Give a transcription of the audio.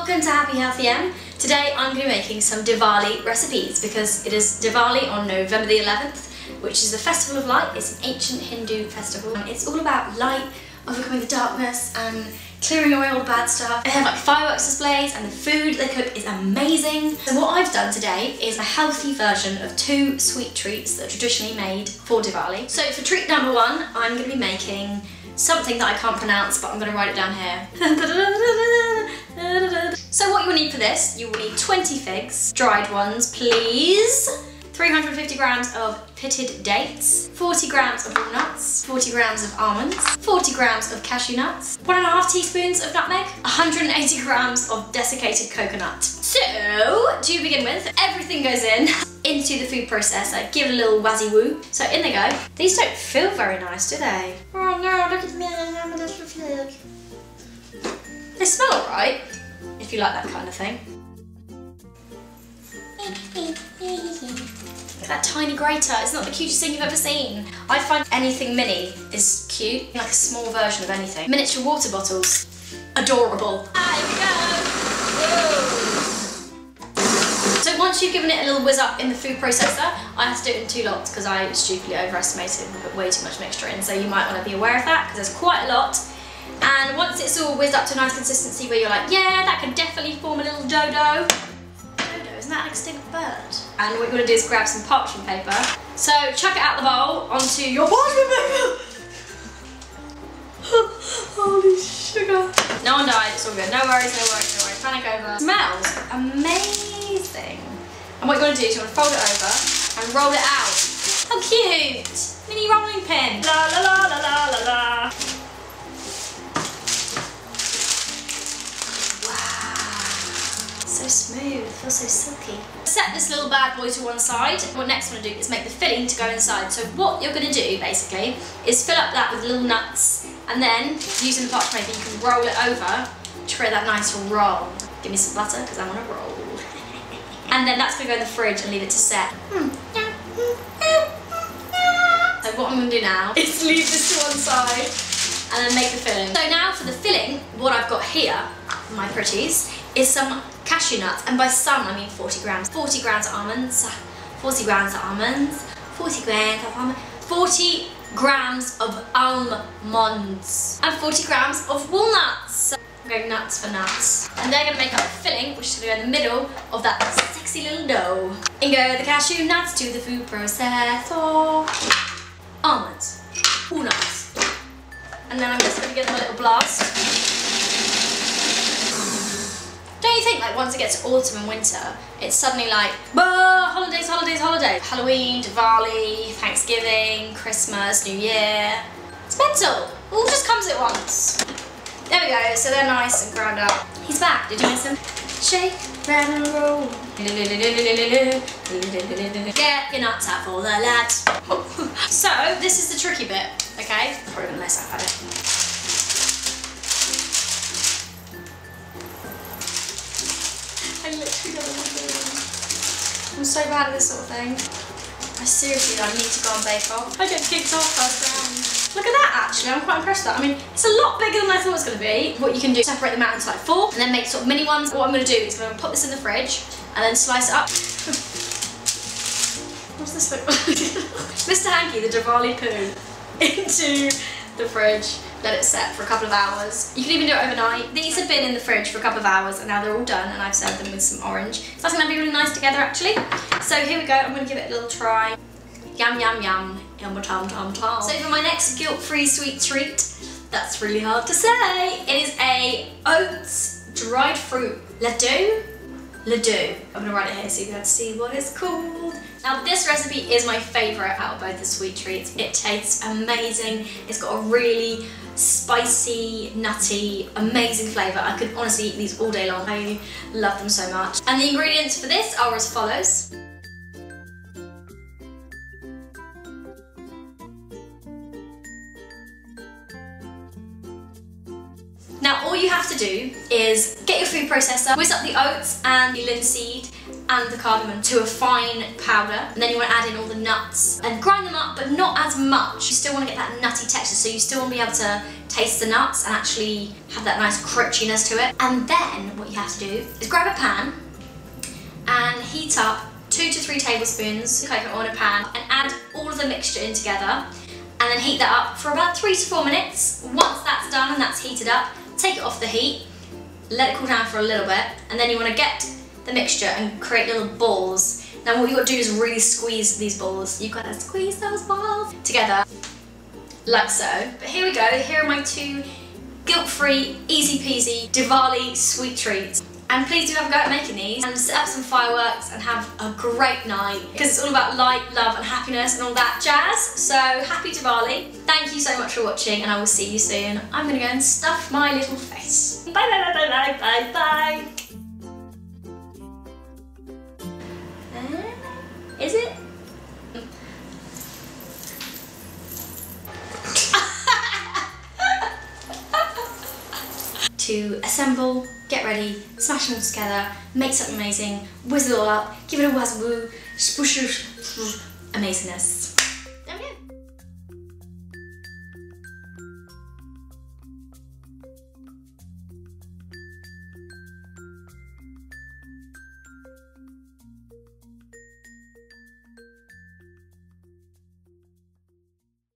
Welcome to Happy Healthy M. Today I'm going to be making some Diwali recipes because it is Diwali on November the 11th, which is the Festival of Light. It's an ancient Hindu festival. It's all about light, overcoming the darkness and clearing away all the bad stuff. They have like fireworks displays and the food they cook is amazing. So what I've done today is a healthy version of 2 sweet treats that are traditionally made for Diwali. So for treat number 1, I'm going to be making something that I can't pronounce, but I'm going to write it down here. So what you will need for this, you will need 20 figs, dried ones please, 350 grams of pitted dates, 40 grams of walnuts, 40 grams of almonds, 40 grams of cashew nuts, 1.5 teaspoons of nutmeg, 180 grams of desiccated coconut. So, to begin with, everything goes into the food processor, give it a little wazzy woo. So in they go. These don't feel very nice, do they? Oh no, look at me, I'm a little fig. They smell alright, if you like that kind of thing. Look at that tiny grater, it's not the cutest thing you've ever seen. I find anything mini is cute, like a small version of anything. Miniature water bottles, adorable. Here we go. Whoa. So once you've given it a little whiz up in the food processor, I have to do it in 2 lots because I stupidly overestimated and put way too much mixture in, so you might want to be aware of that because there's quite a lot. And once it's all whizzed up to a nice consistency where you're like, yeah, that could definitely form a little dodo. Dodo, isn't that an extinct bird? And what you're going to do is grab some parchment paper. So chuck it out the bowl onto your parchment paper. Holy sugar. No one died, it's all good. No worries, no worries, no worries. Panic over. Smells amazing. And what you're going to do is you're going to fold it over and roll it out. How cute! Mini rolling pin. La la la la la la la. So smooth, feels so silky. Set this little bad boy to one side. What next I'm going to do is make the filling to go inside. So what you're going to do basically is fill up that with little nuts and then using the parchment paper you can roll it over to create that nice roll. Give me some butter because I want to roll. And then that's going to go in the fridge and leave it to set. So what I'm going to do now is leave this to one side and then make the filling. So now for the filling, what I've got here, my pretties, is some cashew nuts, and by some I mean 40 grams. 40 grams of almonds, 40 grams of almonds, 40 grams of almonds, 40 grams of almonds, and 40 grams of walnuts. I'm going nuts for nuts. And they're going to make up the filling, which is going to go in the middle of that sexy little dough. In go the cashew nuts to the food processor. Almonds, walnuts, and then I'm just going to give them a little blast. Don't you think, like, once it gets to autumn and winter, it's suddenly like, bah, holidays, holidays, holidays. Halloween, Diwali, Thanksgiving, Christmas, New Year. It's mental. It all just comes at once. There we go, so they're nice and ground up. He's back, did you miss him? Shake, rattle and roll. Get your nuts out for the lads. So, this is the tricky bit, okay? Probably unless I've had it. I literally don't know what I'm doing. I'm so bad at this sort of thing. I seriously need to go on Bake Off. I get kicked off first round. Look at that actually, I'm quite impressed with that. I mean, it's a lot bigger than I thought it was going to be. What you can do is separate them out into like 4 and then make sort of mini ones. What I'm going to do is I'm going to put this in the fridge and then slice it up. What's this look like? Mr. Hanky, the Diwali poo, into the fridge. Let it set for a couple of hours. You can even do it overnight. These have been in the fridge for a couple of hours and now they're all done and I've served them with some orange. So that's going to be really nice together actually. So here we go, I'm going to give it a little try. Yum yum yum, yum tom tom tom. So for my next guilt-free sweet treat, that's really hard to say. It is a oats dried fruit ladoo. Ladoo. I'm going to write it here so you can see what it's called. Now this recipe is my favourite out of both the sweet treats. It tastes amazing. It's got a really spicy, nutty, amazing flavour. I could honestly eat these all day long. I love them so much. And the ingredients for this are as follows. Now all you have have to do is get your food processor, whiz up the oats and the linseed and the cardamom to a fine powder, and then you want to add in all the nuts and grind them up, but not as much. You still want to get that nutty texture, so you still want to be able to taste the nuts and actually have that nice crunchiness to it. And then what you have to do is grab a pan and heat up 2 to 3 tablespoons of coconut oil in a pan and add all of the mixture in together, and then heat that up for about 3 to 4 minutes. Once that's done and that's heated up, take it off the heat, let it cool down for a little bit, and then you want to get the mixture and create little balls. Now what you got to do is really squeeze these balls. You've got to squeeze those balls together, like so. But here we go, here are my 2 guilt-free, easy peasy Diwali sweet treats. And please do have a go at making these and set up some fireworks and have a great night, because it's all about light, love and happiness and all that jazz. So happy Diwali. Thank you so much for watching, and I will see you soon. I'm going to go and stuff my little face. Bye bye bye bye bye bye bye. Is it? To assemble, get ready, smash them all together, make something amazing, whiz it all up, give it a wazoo, spoosh, amazingness.